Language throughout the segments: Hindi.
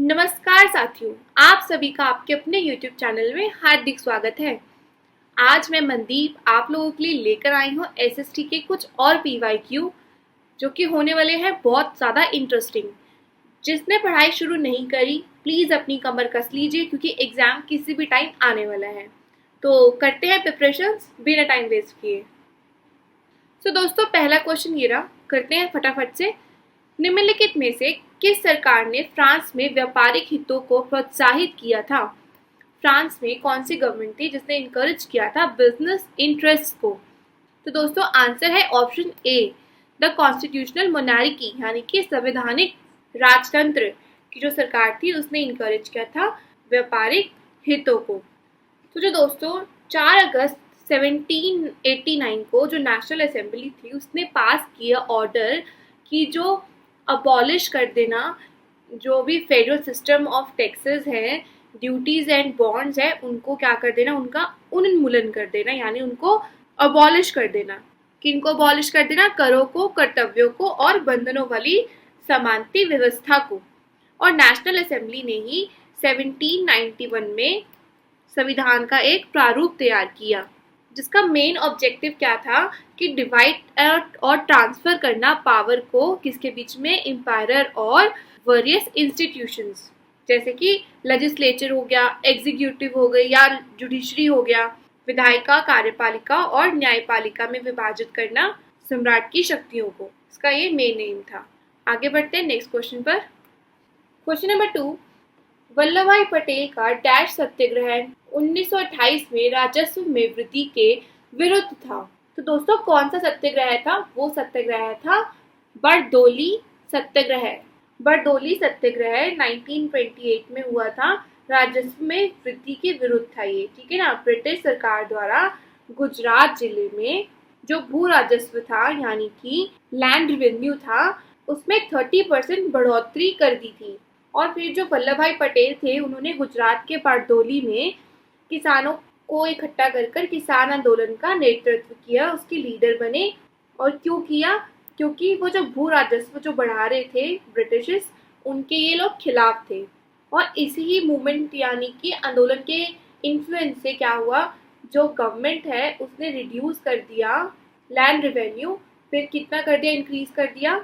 नमस्कार साथियों, आप सभी का आपके अपने YouTube चैनल में हार्दिक स्वागत है। आज मैं मनदीप आप लोगों के लिए लेकर आई हूँ एसएसटी के कुछ और PYQ जो कि होने वाले हैं बहुत ज़्यादा इंटरेस्टिंग। जिसने पढ़ाई शुरू नहीं करी प्लीज़ अपनी कमर कस लीजिए क्योंकि एग्ज़ाम किसी भी टाइम आने वाला है। तो करते हैं प्रिपरेशंस बिना टाइम वेस्ट किए। तो दोस्तों पहला क्वेश्चन ये रहा, करते हैं फटाफट से। निम्नलिखित में से किस सरकार ने फ्रांस में व्यापारिक हितों को प्रोत्साहित किया था? फ्रांस में कौन सी गवर्नमेंट थी जिसने इनकरेज किया था बिजनेस इंटरेस्ट को? तो दोस्तों आंसर है option A, the constitutional monarchy, यानी कि संवैधानिक राजतंत्र की जो सरकार थी उसने इनकरेज किया था व्यापारिक हितों को। तो जो दोस्तों 4 अगस्त 1789 को जो नेशनल असेंबली थी उसने पास किया ऑर्डर कि जो अबॉलिश कर देना जो भी फेडरल सिस्टम ऑफ टैक्सेस है, ड्यूटीज एंड बॉन्ड्स है, उनको क्या कर देना, उनका उन्मूलन कर देना, यानी उनको अबॉलिश कर देना। किनको अबॉलिश कर देना? करों को, कर्तव्यों को और बंधनों वाली समानती व्यवस्था को। और नेशनल असेंबली ने ही 1791 में संविधान का एक प्रारूप तैयार किया जिसका मेन ऑब्जेक्टिव क्या था कि डिवाइड और ट्रांसफर करना पावर को किसके बीच में, एम्पायर और वेरियस इंस्टीट्यूशंस जैसे कि लेजिस्लेचर हो गया, एग्जीक्यूटिव हो गई या जुडिशरी हो गया, विधायिका, कार्यपालिका और न्यायपालिका में विभाजित करना सम्राट की शक्तियों को। इसका ये मेन एम था। आगे बढ़ते हैं नेक्स्ट क्वेश्चन पर। क्वेश्चन नंबर 2, वल्लभ भाई पटेल का डैश सत्याग्रह 1928 में राजस्व में वृद्धि के विरुद्ध था। तो दोस्तों कौन सा सत्याग्रह था? वो सत्याग्रह था बरदौली सत्याग्रह। बरदौली सत्याग्रह 1928 में हुआ था, राजस्व में वृद्धि के विरुद्ध था ये, ठीक है ना। ब्रिटिश सरकार द्वारा गुजरात जिले में जो भू राजस्व था यानी कि लैंड रेवेन्यू था उसमें 30% बढ़ोतरी कर दी थी। और फिर जो वल्लभ भाई पटेल थे उन्होंने गुजरात के बारडोली में किसानों को इकट्ठा कर किसान आंदोलन का नेतृत्व किया, उसके लीडर बने। और क्यों किया? क्योंकि वो जो भू राजस्व जो बढ़ा रहे थे ब्रिटिशर्स, उनके ये लोग खिलाफ थे। और इसी ही मूवमेंट यानी कि आंदोलन के इन्फ्लुएंस से क्या हुआ, जो गवर्नमेंट है उसने रिड्यूस कर दिया लैंड रेवेन्यू। फिर कितना कर दिया? इंक्रीज कर दिया,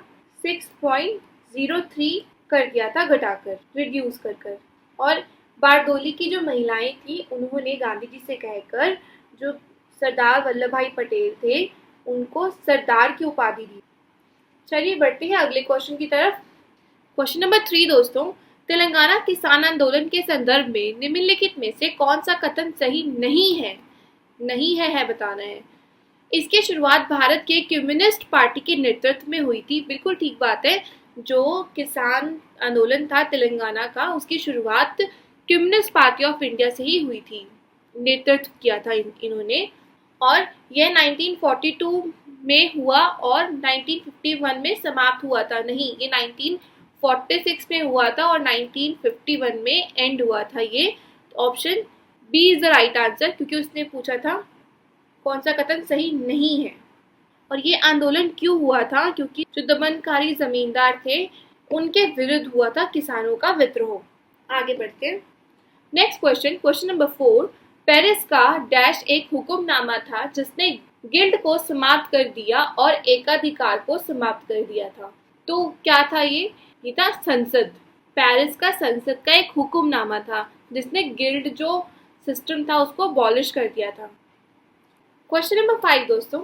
6.03 कर दिया था, घटाकर, रिड्यूस कर। और बारडोली की जो महिलाएं थी उन्होंने गांधी जी से कहकर जो सरदार वल्लभ भाई पटेल थे उनको सरदार की उपाधि दी। चलिए बढ़ते हैं अगले क्वेश्चन की तरफ। क्वेश्चन नंबर 3 दोस्तों, तेलंगाना किसान आंदोलन के संदर्भ में निम्नलिखित में से कौन सा कथन सही नहीं है? नहीं है बताना है। इसकी शुरुआत भारत के कम्युनिस्ट पार्टी के नेतृत्व में हुई थी। बिल्कुल ठीक बात है, जो किसान आंदोलन था तेलंगाना का उसकी शुरुआत कम्युनिस्ट पार्टी ऑफ इंडिया से ही हुई थी, नेतृत्व किया था इन्होंने। और यह 1942 में हुआ और 1951 में समाप्त हुआ था। नहीं, ये 1946 में हुआ था और 1951 में एंड हुआ था। ये option B is the right answer, क्योंकि उसने पूछा था कौन सा कथन सही नहीं है। और ये आंदोलन क्यों हुआ था? क्योंकि जो दमनकारी जमींदार थे उनके विरुद्ध हुआ था किसानों का विद्रोह। आगे बढ़ते हैं next question. Question number 4, Paris का डैश एक हुक्मनामा था जिसने गिल्ड को समाप्त कर दिया और एकाधिकार को समाप्त कर दिया था। तो क्या था ये था संसद। पेरिस का संसद का एक हुक्मनामा था जिसने गिल्ड जो सिस्टम था उसको अबॉलिश कर दिया था। क्वेश्चन नंबर 5 दोस्तों,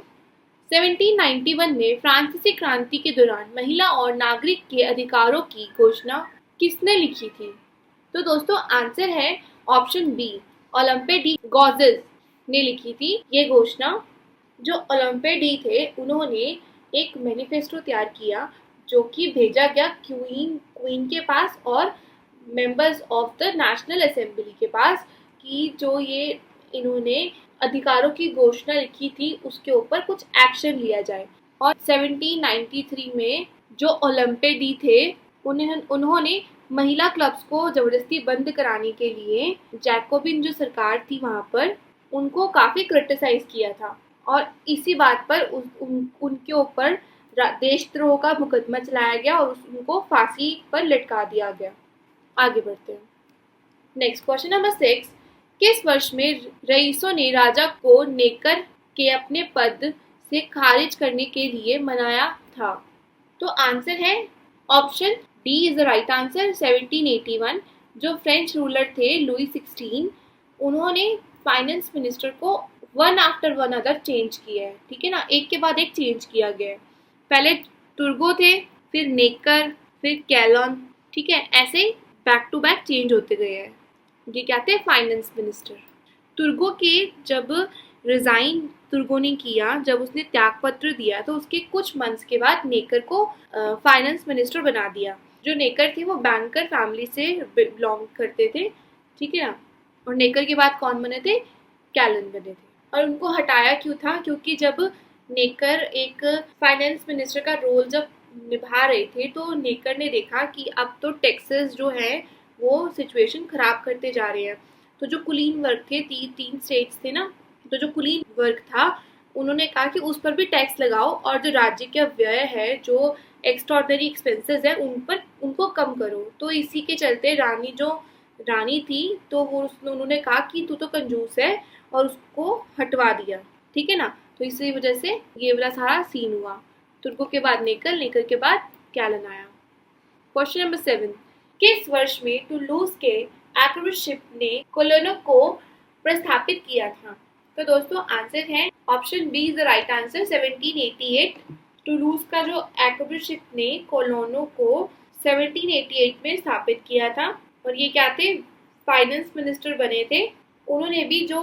1791 में फ्रांसीसी क्रांति के दौरान महिला और नागरिक के अधिकारों की घोषणा किसने लिखी थी? तो दोस्तों आंसर है ऑप्शन बी, ओलंपे डी गॉजेस ने लिखी थी ये घोषणा। जो ओलंपे डी थे उन्होंने एक मैनिफेस्टो तैयार किया जो कि भेजा गया क्वीन के पास और members of the national assembly के पास कि जो ये इन्होंने अधिकारों की घोषणा लिखी थी उसके ऊपर कुछ एक्शन लिया जाए। और 1793 में जो ओलंपे डी थे उन्होंने महिला क्लब्स को जबरदस्ती बंद कराने के लिए जैकोबिन जो सरकार थी वहां पर उनको काफी क्रिटिसाइज किया था। और इसी बात पर उनके ऊपर देशद्रोह का मुकदमा चलाया गया और उनको फांसी पर लटका दिया गया। आगे बढ़ते हैं। नेक्स्ट क्वेश्चन नंबर 6, किस वर्ष में रईसों ने राजा को नेकर के अपने पद से खारिज करने के लिए मनाया था? तो आंसर है option D is the right answer, 1781। जो फ्रेंच रूलर थे लुई 16, उन्होंने फाइनेंस मिनिस्टर को one after one other change किया है, ठीक है ना, एक के बाद एक चेंज किया गया है। पहले टुर्गो थे, फिर नेकर, फिर कैलन, ठीक है, ऐसे बैक टू बैक चेंज होते गए हैं। ये क्या थे? Finance minister. टुर्गो के जब रिजाइन टुर्गो ने किया, जब उसने त्याग पत्र दिया, तो उसके कुछ मंथ्स के बाद नेकर को फाइनेंस मिनिस्टर बना दिया। जो नेकर थे वो बैंकर फैमिली से बिलोंग करते थे, ठीक है ना। और नेकर के बाद कौन बने थे? कैलन बने थे। और उनको हटाया क्यों था? क्योंकि जब नेकर एक फाइनेंस मिनिस्टर का रोल जब निभा रहे थे, तो नेकर ने देखा कि अब तो टैक्सेस जो है वो सिचुएशन खराब करते जा रहे हैं। तो जो कुलीन वर्ग थे, तीन स्टेट्स थे ना, तो जो कुलीन वर्ग था उन्होंने कहा कि उस पर भी टैक्स लगाओ, और जो राज्य का व्यय है, जो एक्स्ट्रॉर्डनरी एक्सपेंसेस है, उनको कम करो। तो इसी के चलते रानी थी, तो उन्होंने कहा कि तू तो कंजूस है, और उसको हटवा दिया, ठीक है ना। तो इसी वजह से ये वाला सारा सीन हुआ। तुर्को के बाद नेकर के बाद कैलन आया। क्वेश्चन नंबर 7, किस वर्ष में टुलूज के आर्कबिशप ने कोलोनो को प्रस्थापित किया था? तो दोस्तों आंसर है option B is the right answer, 1788। Toulouse का जो आर्कबिशप ने कोलोनो को 1788 में स्थापित किया था। और ये क्या थे? फाइनेंस मिनिस्टर बने थे। उन्होंने भी जो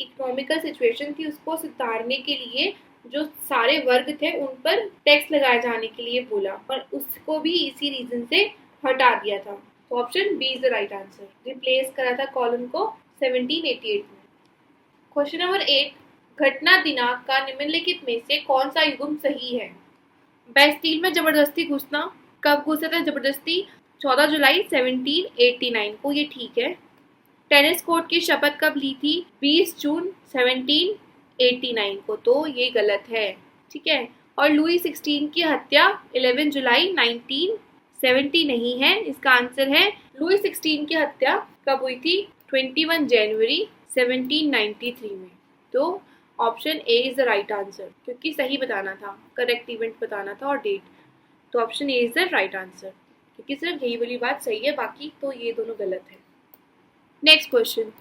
इकोनॉमिकल सिचुएशन थी उसको सुधारने के लिए जो सारे वर्ग थे उन पर टैक्स लगाए जाने के लिए बोला, और उसको भी इसी रीजन से हटा दिया था। तो option B is the right answer, replace करा था कॉलन को 1788 में। क्वेश्चन नंबर 8, घटना दिनांक का निम्नलिखित में से कौन सा युग्म सही है? बेस्टील में जबरदस्ती घुसना, कब घुसा था जबरदस्ती? 14 जुलाई 1789 को, ये ठीक है। टेनिस कोर्ट की शपथ कब ली थी? 20 जून 1789 को, तो ये गलत है, ठीक है। और लुई 16 की हत्या 11 जुलाई 1970 नहीं है, इसका आंसर है लुई 16 की हत्या कब हुई थी? 21 जनवरी 1793 में। तो option A is the right answer, क्योंकि सही बताना था, करेक्ट इवेंट बताना था और डेट। तो option A is the right answer, क्योंकि सिर्फ यही वाली बात सही है, बाकी तो ये दोनों गलत है। नेक्स्ट क्वेश्चन,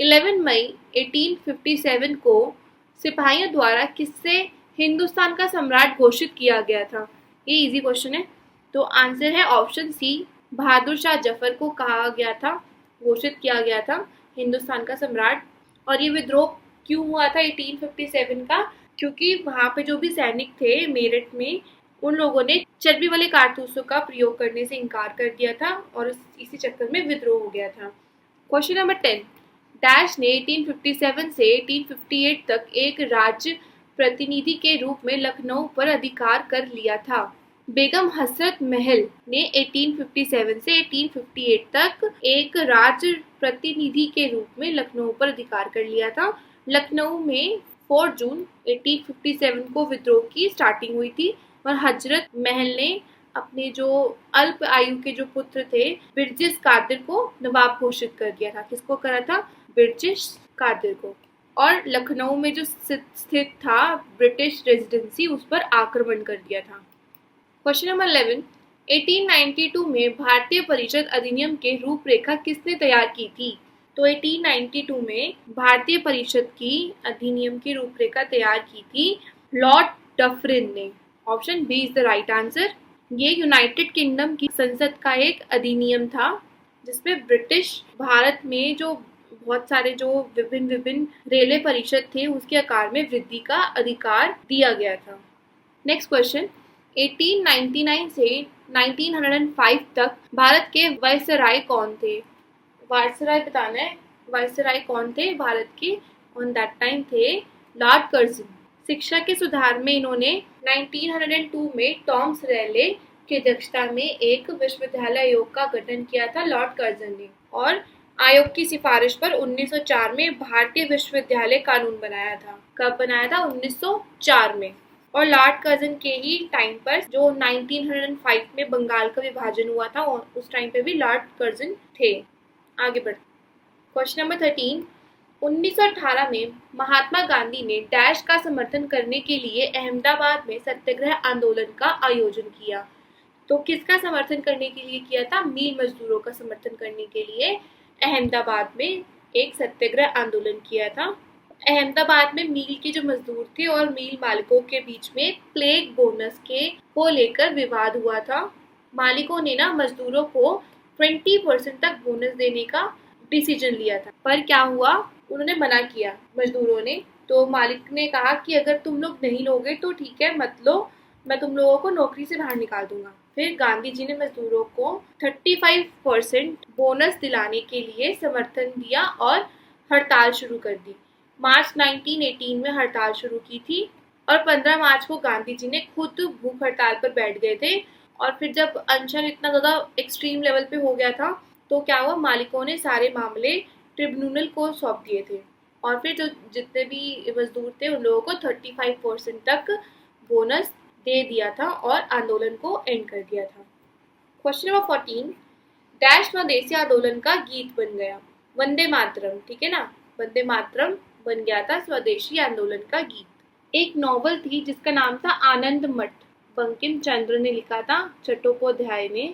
11 मई 1857 को सिपाहियों द्वारा किससे हिंदुस्तान का सम्राट घोषित किया गया था? ये इजी क्वेश्चन है। तो आंसर है ऑप्शन सी, बहादुर शाह जफर को कहा गया था, घोषित किया गया था हिंदुस्तान का सम्राट। और ये विद्रोह क्यों हुआ था 1857 का? क्योंकि वहाँ पे जो भी सैनिक थे मेरठ में, उन लोगों ने चर्बी वाले कारतूसों का प्रयोग करने से इनकार कर दिया था, और इसी चक्कर में विद्रोह हो गया था। क्वेश्चन नंबर 10, डैश ने 1857 से 1858 तक एक राज्य प्रतिनिधि के रूप में लखनऊ पर अधिकार कर लिया था? बेगम हसरत महल ने 1857 से 1858 तक एक राज्य प्रतिनिधि के रूप में लखनऊ पर अधिकार कर लिया था। लखनऊ में 4 जून 1857 को विद्रोह की स्टार्टिंग हुई थी, और हजरत महल ने अपने जो अल्प आयु के जो पुत्र थे बिरजिस कादिर को नवाब घोषित कर दिया था। किसको करा था? बिरजिस कादिर को। और लखनऊ में जो स्थित था ब्रिटिश रेजिडेंसी, उस पर आक्रमण कर दिया था। क्वेश्चन नंबर 11, 1892 में भारतीय परिषद अधिनियम के रूपरेखा किसने तैयार की थी? तो 1892 में भारतीय परिषद की अधिनियम की रूपरेखा तैयार की थी लॉर्ड डफरिन ने। Option B is the right answer. ये यूनाइटेड किंगडम की संसद का एक अधिनियम था, जिसमें ब्रिटिश भारत में जो बहुत सारे जो विभिन्न रेलवे परिषद थे उसके आकार में वृद्धि का अधिकार दिया गया था। नेक्स्ट क्वेश्चन, 1899 से 1905 तक भारत के वायसराय कौन थे? वायसराय बताना है, वायसराय कौन थे भारत के? ऑन दैट टाइम थे लॉर्ड कर्जन। शिक्षा के सुधार में इन्होंने 1902 में टॉमस रैले की अध्यक्षता में एक विश्वविद्यालय आयोग का गठन किया था लॉर्ड कर्जन ने, और आयोग की सिफारिश पर 1904 में भारतीय विश्वविद्यालय कानून बनाया था। कब बनाया था? 1904 में। और लॉर्ड कर्जन के ही टाइम पर जो 1905 में बंगाल का विभाजन हुआ था और उस टाइम पे भी लॉर्ड कर्जन थे। आगे बढ़ क्वेश्चन नंबर 13, 1918 में महात्मा गांधी ने डैश का समर्थन करने के लिए अहमदाबाद में सत्याग्रह आंदोलन का आयोजन किया। तो किसका समर्थन करने के लिए किया था? मील मजदूरों का समर्थन करने के लिए अहमदाबाद में एक सत्याग्रह आंदोलन किया था। अहमदाबाद में मील के जो मजदूर थे और मील मालिकों के बीच में प्लेग बोनस के को लेकर विवाद हुआ था। मालिकों ने ना मजदूरों को 20% तक बोनस देने का डिसीजन लिया था, पर क्या हुआ, उन्होंने मना किया मजदूरों ने। तो मालिक ने कहा कि अगर तुम लोग नहीं लोगे तो ठीक है, मत लो, मैं तुम लोगों को नौकरी से बाहर निकाल दूंगा। फिर गांधी जी ने मजदूरों को 35% बोनस दिलाने के लिए समर्थन दिया और हड़ताल शुरू कर दी। मार्च 1918 में हड़ताल शुरू की थी और 15 मार्च को गांधी जी ने खुद भूख हड़ताल पर बैठ गए थे। और फिर जब अनशन इतना ज़्यादा एक्सट्रीम लेवल पे हो गया था तो क्या हुआ, मालिकों ने सारे मामले ट्रिब्यूनल को सौंप दिए थे और फिर जो जितने भी मजदूर थे उन लोगों को 35% तक बोनस दे दिया था और आंदोलन को एंड कर दिया था। क्वेश्चन नंबर 14, डैश स्वदेशी आंदोलन का गीत बन गया। वंदे मातरम, ठीक है ना, वंदे मातरम बन गया था स्वदेशी आंदोलन का गीत। एक नॉवल थी जिसका नाम था आनंद मठ, बंकिम चंद्र ने लिखा था, चट्टोपाध्याय ने।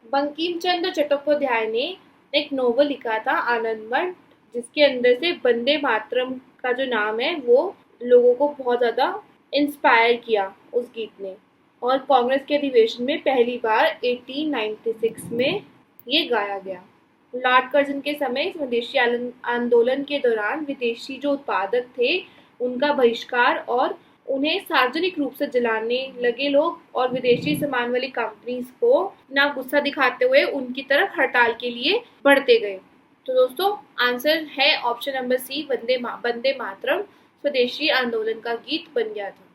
बंकिम चंद्र चट्टोपाध्याय ने एक नॉवल लिखा था आनंद मठ, जिसके अंदर से वंदे मातरम का जो नाम है वो लोगों को बहुत ज़्यादा इंस्पायर किया उस गीत ने। और कांग्रेस के अधिवेशन में पहली बार 1896 में ये गाया गया। लॉर्ड कर्जन के समय स्वदेशी आंदोलन के दौरान विदेशी जो उत्पादक थे उनका बहिष्कार और उन्हें सार्वजनिक रूप से जलाने लगे लोग और विदेशी सामान वाली कंपनीज को ना गुस्सा दिखाते हुए उनकी तरफ हड़ताल के लिए बढ़ते गए। तो दोस्तों आंसर है option number C, Vande Mataram स्वदेशी आंदोलन का गीत बन गया था।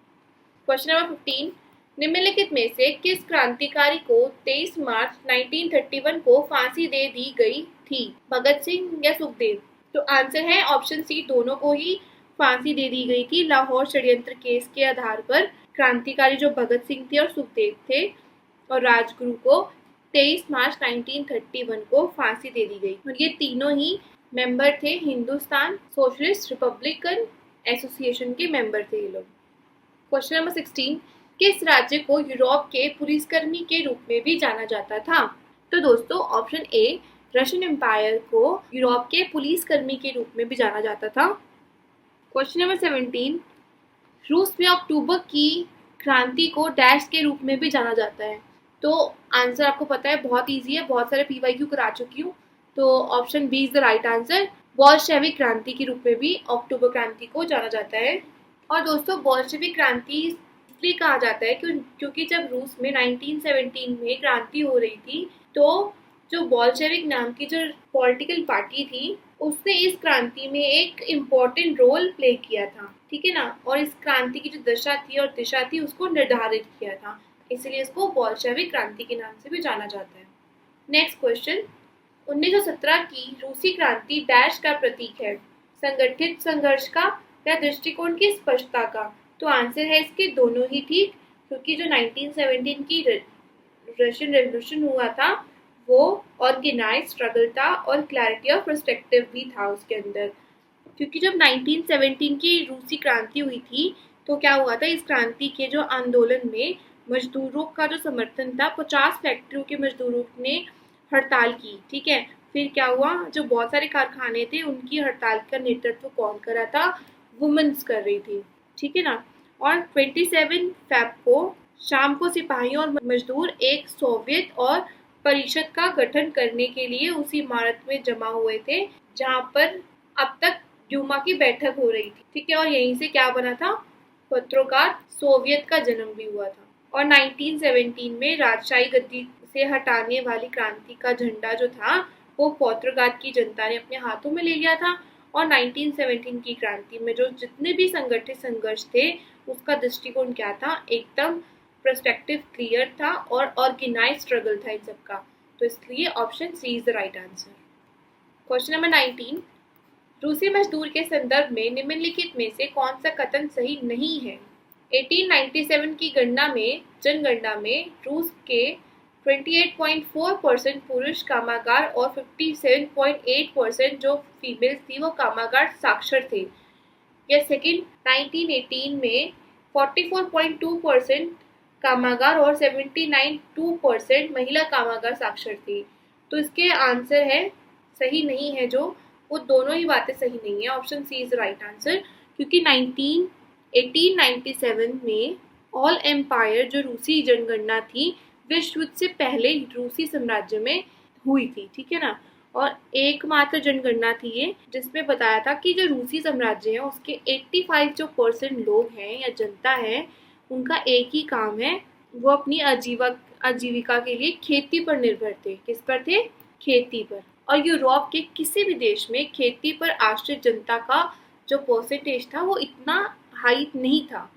क्वेश्चन नंबर 15, निम्नलिखित में से किस क्रांतिकारी को 23 मार्च 1931 को फांसी दे दी गई थी? भगत सिंह या सुखदेव? तो आंसर है ऑप्शन सी, दोनों को ही फांसी दे दी गई थी। लाहौर षड्यंत्र केस के आधार पर क्रांतिकारी जो भगत सिंह थे और सुखदेव थे और राजगुरु को 23 मार्च 1931 को फांसी दे दी गई। और ये तीनों ही मेंबर थे हिंदुस्तान सोशलिस्ट रिपब्लिकन एसोसिएशन के मेंबर थे ये लोग। क्वेश्चन नंबर 16, किस राज्य को यूरोप के पुलिसकर्मी के रूप में भी जाना जाता था? तो दोस्तों ऑप्शन ए, रशियन एम्पायर को यूरोप के पुलिसकर्मी के रूप में भी जाना जाता था। क्वेश्चन नंबर 17, रूस में अक्टूबर की क्रांति को डैश के रूप में भी जाना जाता है। तो आंसर आपको पता है, बहुत इजी है, बहुत सारे पीवाईक्यू करा चुकी हूँ। तो option B is the right answer. Bolshevik क्रांति के रूप में भी अक्टूबर क्रांति को जाना जाता है। और दोस्तों बोल्शेविक क्रांति इसलिए कहा जाता है क्योंकि जब रूस में 1917 में क्रांति हो रही थी तो जो बोल्शेविक नाम की जो पॉलिटिकल पार्टी थी उसने इस क्रांति में एक इम्पोर्टेंट रोल प्ले किया था, ठीक है ना, और इस क्रांति की जो दशा थी और दिशा थी उसको निर्धारित किया था, इसलिए इसको बोल्शेविक क्रांति के नाम से भी जाना जाता है। नेक्स्ट क्वेश्चन, 1917 की रूसी क्रांति डैश का प्रतीक है? संगठित संघर्ष का या दृष्टिकोण की स्पष्टता का? तो आंसर है इसके दोनों ही ठीक, क्योंकि जो 1917 की रशियन रेवोल्यूशन हुआ था वो ऑर्गेनाइज स्ट्रगल था और क्लैरिटी ऑफ पर्सपेक्टिव भी था उसके अंदर। क्योंकि जब 1917 की रूसी क्रांति हुई थी तो क्या हुआ था, इस क्रांति के जो आंदोलन में मजदूरों का जो समर्थन था, 50 फैक्ट्रियों के मजदूरों ने हड़ताल की, ठीक है। फिर क्या हुआ, जो बहुत सारे कारखाने थे उनकी हड़ताल का नेतृत्व कौन कर रहा था? वुमेन्स कर रही थी, ठीक है ना। और 27 फैब को शाम को सिपाहियों और मजदूर एक सोवियत और परिषद का गठन करने के लिए उसी इमारत में जमा हुए थे जहां पर अब तक ड्यूमा की बैठक हो रही थी, ठीक है। और यहीं से क्या बना था, पत्रोकार सोवियत का जन्म भी हुआ था। और 1917 में राजशाही गद्दी से हटाने वाली क्रांति का झंडा जो था वो पौत्रगात की जनता ने अपने हाथों में ले लिया था। और 1917 की क्रांति में जो जितने भी संगठित संघर्ष थे उसका दृष्टिकोण क्या था, एकदम पर्सपेक्टिव क्लियर था और ऑर्गेनाइज स्ट्रगल था इन सबका। तो इसलिए option C is the right answer. Question number 19, रूसी मजदूर के संदर्भ में निम्नलिखित में से कौन सा कथन सही नहीं है? 1897 की जनगणना में रूस के 28.4% पुरुष कामगार और 57.8% जो फीमेल्स थी वो कामगार साक्षर थे। या सेकंड 1918 में 44.2% कामगार और 79.2% महिला कामगार साक्षर थी। तो इसके आंसर है सही नहीं है, जो वो दोनों ही बातें सही नहीं है। Option C is right answer, क्योंकि 1897 में ऑल एम्पायर जो रूसी जनगणना थी विश्व युद्ध से पहले रूसी साम्राज्य में हुई थी, ठीक है ना। और एकमात्र जनगणना थी ये जिसमें बताया था कि जो रूसी साम्राज्य है उसके 85 जो % लोग हैं या जनता है उनका एक ही काम है, वो अपनी आजीविका के लिए खेती पर निर्भर थे। किस पर थे? खेती पर। और यूरोप के किसी भी देश में खेती पर आश्रित जनता का जो परसेंटेज था वो इतना हाई नहीं था।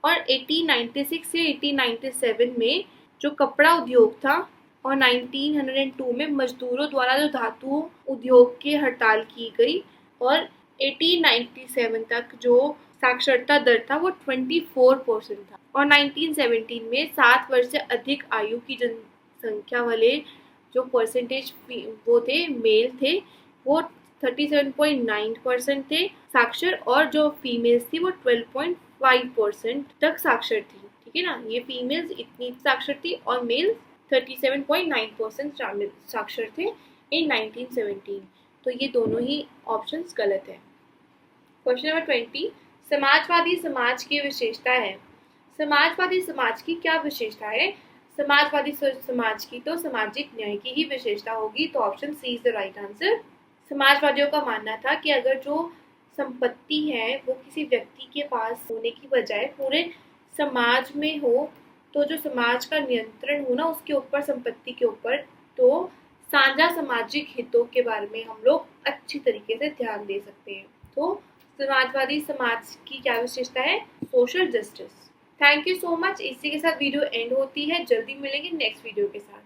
और 1896 से 1897 में जो कपड़ा उद्योग था और 1902 में मजदूरों द्वारा जो धातु उद्योग की हड़ताल की गई, और 1897 तक जो साक्षरता दर था वो 24% था। और 1917 में 7 वर्ष से अधिक आयु की जनसंख्या वाले जो परसेंटेज वो थे मेल थे वो 37.9% थे साक्षर, और जो फीमेल्स थी वो 12.5% तक साक्षर थी, ठीक है ना। ये फीमेल्स इतनी साक्षर थी और मेल 37.9% साक्षर थे इन 1917। तो ये दोनों ही ऑप्शंस गलत है। क्वेश्चन नंबर 20, समाजवादी समाज की विशेषता है। समाजवादी समाज की क्या विशेषता है? समाजवादी समाज की तो सामाजिक न्याय की ही विशेषता होगी। तो option C is the right answer. समाजवादियों का मानना था कि अगर जो संपत्ति है वो किसी व्यक्ति के पास होने की बजाय पूरे समाज में हो, तो जो समाज का नियंत्रण हो ना उसके ऊपर, संपत्ति के ऊपर, तो साझा सामाजिक हितों के बारे में हम लोग अच्छी तरीके से ध्यान दे सकते हैं। तो समाजवादी समाज की क्या विशेषता है? Social justice. Thank you so much. इसी के साथ वीडियो एंड होती है। जल्दी मिलेंगे नेक्स्ट वीडियो के साथ।